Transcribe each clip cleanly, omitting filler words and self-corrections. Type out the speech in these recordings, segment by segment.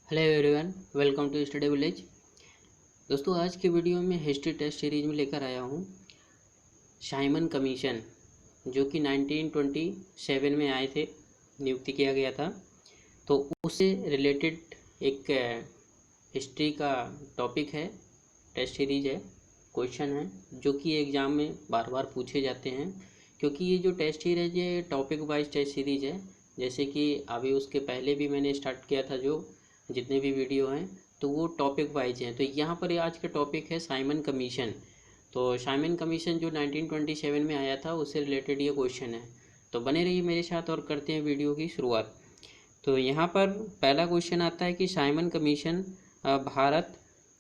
Hello everyone, welcome to study village. दोस्तों, आज की वीडियो में हिस्ट्री टेस्ट सीरीज में लेकर आया हूँ साइमन कमीशन, जो कि 1927 में आए थे, नियुक्ति किया गया था। तो उससे रिलेटेड एक हिस्ट्री का टॉपिक है, टेस्ट सीरीज है, क्वेश्चन है, जो कि एग्ज़ाम में बार बार पूछे जाते हैं। क्योंकि ये जो टेस्ट सीरीज है टॉपिक वाइज टेस्ट सीरीज है, जैसे कि अभी उसके पहले भी मैंने स्टार्ट किया था, जो जितने भी वीडियो हैं तो वो टॉपिक वाइज हैं। तो यहाँ पर आज का टॉपिक है साइमन कमीशन। तो साइमन कमीशन जो 1927 में आया था, उससे रिलेटेड ये क्वेश्चन है। तो बने रहिए मेरे साथ और करते हैं वीडियो की शुरुआत। तो यहाँ पर पहला क्वेश्चन आता है कि साइमन कमीशन भारत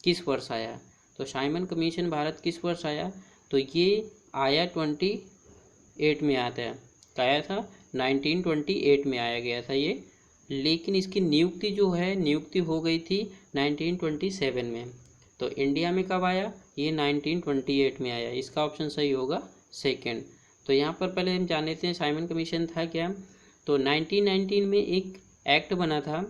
किस वर्ष आया। तो साइमन कमीशन भारत किस वर्ष आया, तो ये आया 28 में आता है। आया था 1928 में आया गया था ये, लेकिन इसकी नियुक्ति जो है नियुक्ति हो गई थी 1927 में। तो इंडिया में कब आया, ये 1928 में आया। इसका ऑप्शन सही होगा सेकंड। तो यहाँ पर पहले हम जान लेते हैं साइमन कमीशन था क्या। तो 1919 में एक एक्ट बना था,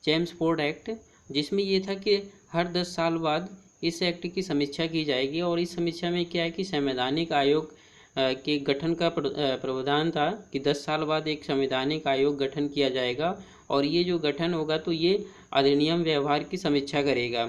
चेम्सफोर्ड एक्ट, जिसमें ये था कि हर 10 साल बाद इस एक्ट की समीक्षा की जाएगी। और इस समीक्षा में क्या है कि संवैधानिक आयोग के गठन का प्रावधान था कि 10 साल बाद एक संवैधानिक आयोग गठन किया जाएगा, और ये जो गठन होगा तो ये अधिनियम व्यवहार की समीक्षा करेगा।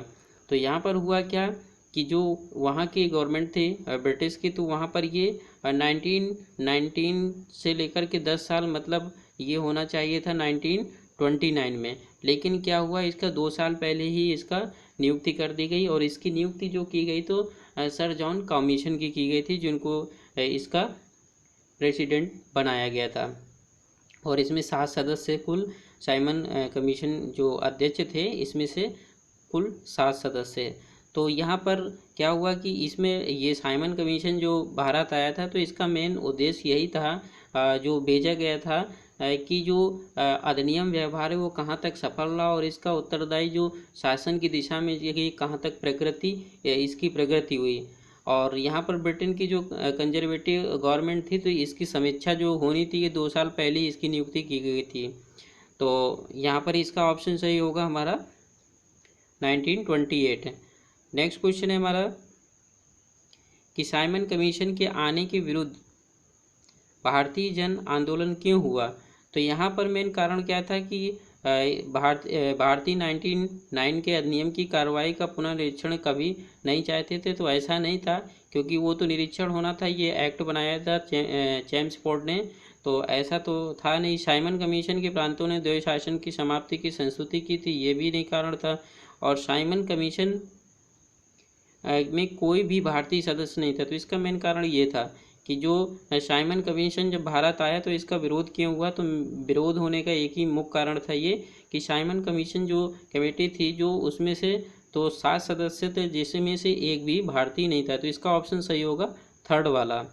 तो यहाँ पर हुआ क्या कि जो वहाँ के गवर्नमेंट थे ब्रिटिश की, तो वहाँ पर ये 1919 से लेकर के 10 साल, मतलब ये होना चाहिए था 1929 में। लेकिन क्या हुआ, इसका 2 साल पहले ही इसका नियुक्ति कर दी गई। और इसकी नियुक्ति जो की गई तो सर जॉन कमीशन की गई थी, जिनको इसका प्रेसिडेंट बनाया गया था। और इसमें 7 सदस्य कुल, साइमन कमीशन जो अध्यक्ष थे, इसमें से कुल 7 सदस्य। तो यहाँ पर क्या हुआ कि इसमें ये साइमन कमीशन जो भारत आया था, तो इसका मेन उद्देश्य यही था, जो भेजा गया था, कि जो अधिनियम व्यवहार है वो कहाँ तक सफल रहा, और इसका उत्तरदायी जो शासन की दिशा में ये कहाँ तक इसकी प्रगति हुई। और यहाँ पर ब्रिटेन की जो कंजर्वेटिव गवर्नमेंट थी, तो इसकी समीक्षा जो होनी थी, ये 2 साल पहले इसकी नियुक्ति की गई थी। तो यहाँ पर इसका ऑप्शन सही होगा हमारा 1928। नेक्स्ट क्वेश्चन है हमारा कि साइमन कमीशन के आने के विरुद्ध भारतीय जन आंदोलन क्यों हुआ। तो यहाँ पर मेन कारण क्या था कि भारतीय 1909 के अधिनियम की कार्रवाई का पुनर्निरीक्षण कभी नहीं चाहते थे। तो ऐसा नहीं था, क्योंकि वो तो निरीक्षण होना था, ये एक्ट बनाया था चेम्सफोर्ड ने, तो ऐसा तो था नहीं। साइमन कमीशन के प्रांतों ने द्वैध शासन की समाप्ति की संस्तुति की थी, ये भी नहीं कारण था। और साइमन कमीशन में कोई भी भारतीय सदस्य नहीं था। तो इसका मेन कारण ये था कि जो साइमन कमीशन जब भारत आया तो इसका विरोध क्यों हुआ। तो विरोध होने का एक ही मुख्य कारण था ये कि साइमन कमीशन जो कमेटी थी, जो उसमें से तो 7 सदस्य थे, जिसमें से एक भी भारतीय नहीं था। तो इसका ऑप्शन सही होगा थर्ड वाला।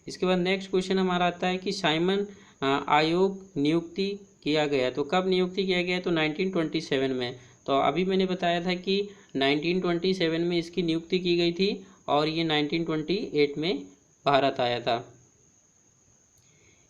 इसके बाद नेक्स्ट क्वेश्चन हमारा आता है कि साइमन आयोग नियुक्ति किया गया, तो कब नियुक्ति किया गया, तो 1927 में। तो अभी मैंने बताया था कि 1927 में इसकी नियुक्ति की गई थी, और ये 1928 में भारत आया था।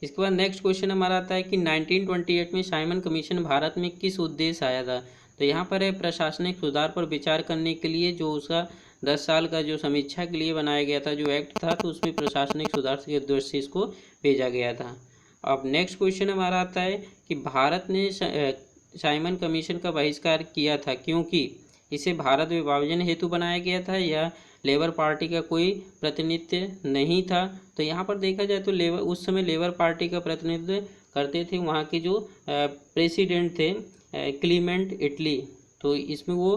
इसके बाद नेक्स्ट क्वेश्चन हमारा आता है कि 1928 में साइमन कमीशन भारत में किस उद्देश्य आया था। तो यहाँ पर है प्रशासनिक सुधार पर विचार करने के लिए, जो उसका 10 साल का जो समीक्षा के लिए बनाया गया था, जो एक्ट था, तो उसमें प्रशासनिक सुधार के उद्देश्य से इसको भेजा गया था। अब नेक्स्ट क्वेश्चन हमारा आता है कि भारत ने साइमन कमीशन का बहिष्कार किया था क्योंकि इसे भारत विभाजन हेतु बनाया गया था, या लेबर पार्टी का कोई प्रतिनिधित्व नहीं था। तो यहाँ पर देखा जाए तो उस समय लेबर पार्टी का प्रतिनिधित्व करते थे वहाँ के जो प्रेसिडेंट थे, क्लीमेंट इटली। तो इसमें वो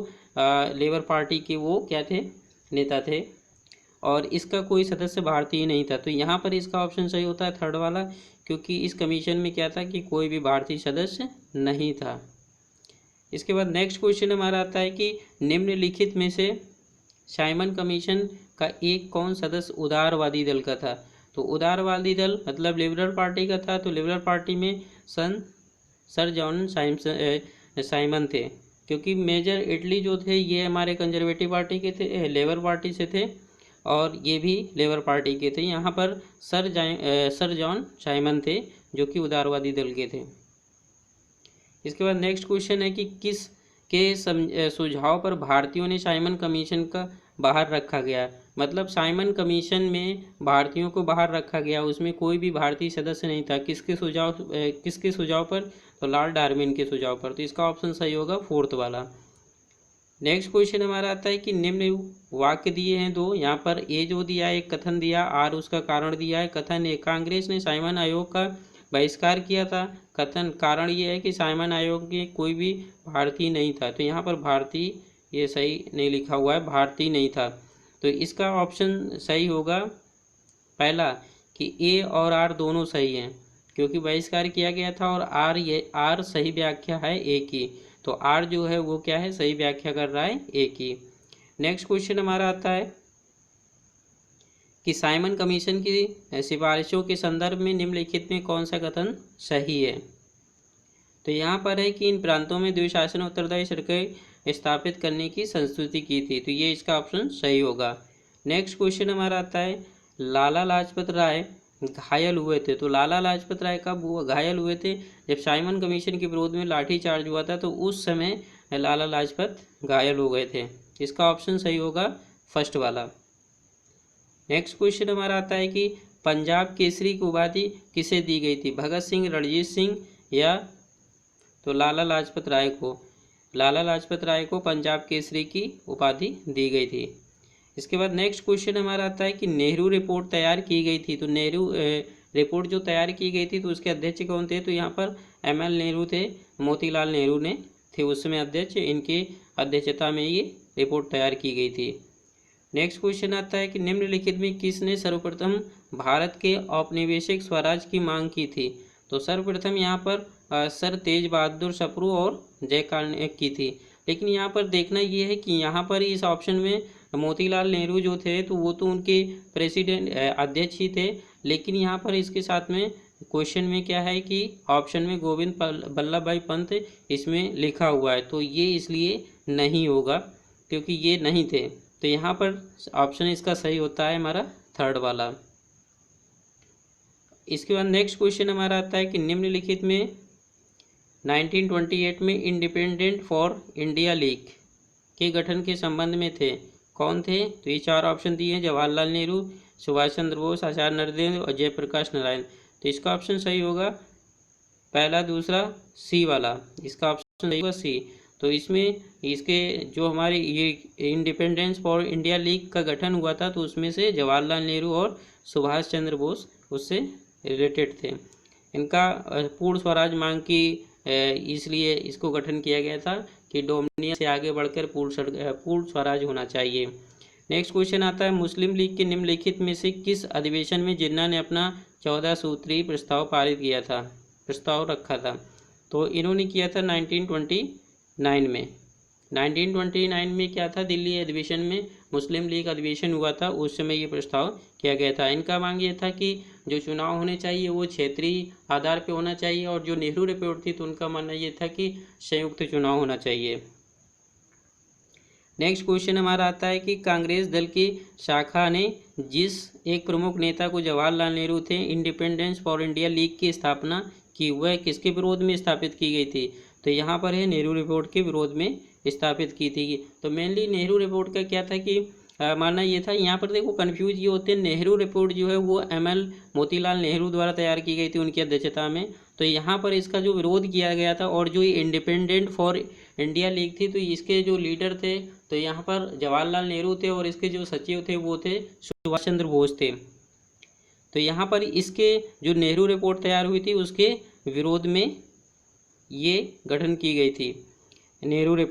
लेबर पार्टी के वो क्या थे, नेता थे, और इसका कोई सदस्य भारतीय नहीं था। तो यहाँ पर इसका ऑप्शन सही होता है थर्ड वाला, क्योंकि इस कमीशन में क्या था कि कोई भी भारतीय सदस्य नहीं था। इसके बाद नेक्स्ट क्वेश्चन हमारा आता है कि निम्नलिखित में से साइमन कमीशन का एक कौन सदस्य उदारवादी दल का था। तो उदारवादी दल मतलब लिबरल पार्टी का था। तो लिबरल पार्टी में सर जॉन साइमन थे, क्योंकि मेजर इटली जो थे ये हमारे कंजर्वेटिव पार्टी के थे, लेबर पार्टी से थे, और ये भी लेबर पार्टी के थे। यहाँ पर सर जॉन साइमन थे, जो कि उदारवादी दल के थे। इसके बाद नेक्स्ट क्वेश्चन है कि किस के सुझाव पर भारतीयों ने साइमन कमीशन का बाहर रखा गया। मतलब साइमन कमीशन में भारतीयों को बाहर रखा गया, उसमें कोई भी भारतीय सदस्य नहीं था। किसके सुझाव पर? तो लॉर्ड डार्विन के सुझाव पर। तो इसका ऑप्शन सही होगा फोर्थ वाला। नेक्स्ट क्वेश्चन हमारा आता है कि निम्न वाक्य दिए हैं दो, यहाँ पर ए जो दिया है एक कथन दिया, आर उसका कारण दिया है। कथन ए, कांग्रेस ने साइमन आयोग का बहिष्कार किया था। कथन कारण ये है कि साइमन आयोग में कोई भी भारतीय नहीं था। तो यहाँ पर भारतीय ये सही नहीं लिखा हुआ है, भारतीय नहीं था। तो इसका ऑप्शन सही होगा पहला कि ए और आर दोनों सही हैं, क्योंकि बहिष्कार किया गया था। और आर सही व्याख्या है ए की। तो आर जो है वो क्या है, सही व्याख्या कर रहा है ए की। नेक्स्ट क्वेश्चन हमारा आता है कि साइमन कमीशन की सिफारिशों के संदर्भ में निम्नलिखित में कौन सा कथन सही है। तो यहाँ पर है कि इन प्रांतों में द्विशासन उत्तरदायी सड़कें स्थापित करने की संस्तुति की थी। तो ये इसका ऑप्शन सही होगा। नेक्स्ट क्वेश्चन हमारा आता है लाला लाजपत राय घायल हुए थे। तो लाला लाजपत राय कब घायल हुए थे? जब साइमन कमीशन के विरोध में लाठीचार्ज हुआ था, तो उस समय लाला लाजपत घायल हो गए थे। इसका ऑप्शन सही होगा फर्स्ट वाला। नेक्स्ट क्वेश्चन हमारा आता है कि पंजाब केसरी की उपाधि किसे दी गई थी? भगत सिंह, रणजीत सिंह या तो लाला लाजपत राय को पंजाब केसरी की उपाधि दी गई थी। इसके बाद नेक्स्ट क्वेश्चन हमारा आता है कि नेहरू रिपोर्ट तैयार की गई थी। तो नेहरू रिपोर्ट जो तैयार की गई थी तो उसके अध्यक्ष कौन थे? तो यहाँ पर ML नेहरू थे, मोतीलाल नेहरू ने थे उस समय अध्यक्ष। इनकी अध्यक्षता में ये रिपोर्ट तैयार की गई थी। नेक्स्ट क्वेश्चन आता है कि निम्नलिखित में किसने सर्वप्रथम भारत के औपनिवेशिक स्वराज की मांग की थी? तो सर्वप्रथम यहाँ पर सर तेज बहादुर सप्रू और जयकाल ने की थी। लेकिन यहाँ पर देखना ये है कि यहाँ पर इस ऑप्शन में मोतीलाल नेहरू जो थे तो वो तो उनके प्रेसिडेंट अध्यक्ष ही थे। लेकिन यहाँ पर इसके साथ में क्वेश्चन में क्या है कि ऑप्शन में गोविंद बल्लभ भाई पंत इसमें लिखा हुआ है। तो ये इसलिए नहीं होगा, क्योंकि ये नहीं थे। तो यहाँ पर ऑप्शन इसका सही होता है हमारा थर्ड वाला। इसके बाद नेक्स्ट क्वेश्चन हमारा आता है कि निम्नलिखित में 1928 में इंडिपेंडेंट फॉर इंडिया लीग के गठन के संबंध में थे, कौन थे? तो ये चार ऑप्शन दिए हैं, जवाहरलाल नेहरू, सुभाष चंद्र बोस, आचार्य नरेंद्र और जयप्रकाश नारायण। तो इसका ऑप्शन सही होगा पहला, दूसरा, सी वाला। इसका ऑप्शन सही होगा सी। तो इसमें इसके जो हमारे ये इंडिपेंडेंस फॉर इंडिया लीग का गठन हुआ था तो उसमें से जवाहरलाल नेहरू और सुभाष चंद्र बोस उससे रिलेटेड थे। इनका पूर्ण स्वराज मांग की इसलिए इसको गठन किया गया था कि डोमिनियन से आगे बढ़कर पूर्ण स्वराज होना चाहिए। नेक्स्ट क्वेश्चन आता है मुस्लिम लीग के निम्नलिखित में से किस अधिवेशन में जिन्ना ने अपना 14 सूत्री प्रस्ताव पारित किया था, प्रस्ताव रखा था? तो इन्होंने किया था 1929 में। 1929 में क्या था, दिल्ली अधिवेशन में मुस्लिम लीग अधिवेशन हुआ था, उस समय ये प्रस्ताव किया गया था। इनका मांग ये था कि जो चुनाव होने चाहिए वो क्षेत्रीय आधार पे होना चाहिए, और जो नेहरू रिपोर्ट थी तो उनका मानना ये था कि संयुक्त चुनाव होना चाहिए। नेक्स्ट क्वेश्चन हमारा आता है कि कांग्रेस दल की शाखा ने जिस एक प्रमुख नेता को जवाहरलाल नेहरू थे इंडिपेंडेंस फॉर इंडिया लीग की स्थापना की, वह किसके विरोध में स्थापित की गई थी? तो यहाँ पर है नेहरू रिपोर्ट के विरोध में स्थापित की थी। तो मेनली नेहरू रिपोर्ट का क्या था कि मानना ये था, यहाँ पर देखो कंफ्यूज ये होते हैं, नेहरू रिपोर्ट जो है वो ML मोतीलाल नेहरू द्वारा तैयार की गई थी उनकी अध्यक्षता में। तो यहाँ पर इसका जो विरोध किया गया था, और जो इंडिपेंडेंट फॉर इंडिया लीग थी तो इसके जो लीडर थे तो यहाँ पर जवाहरलाल नेहरू थे, और इसके जो सचिव थे वो थे सुभाष चंद्र बोस थे। तो यहाँ पर इसके जो नेहरू रिपोर्ट तैयार हुई थी उसके विरोध में ये गठन की गई थी नेहरू रिपोर्ट।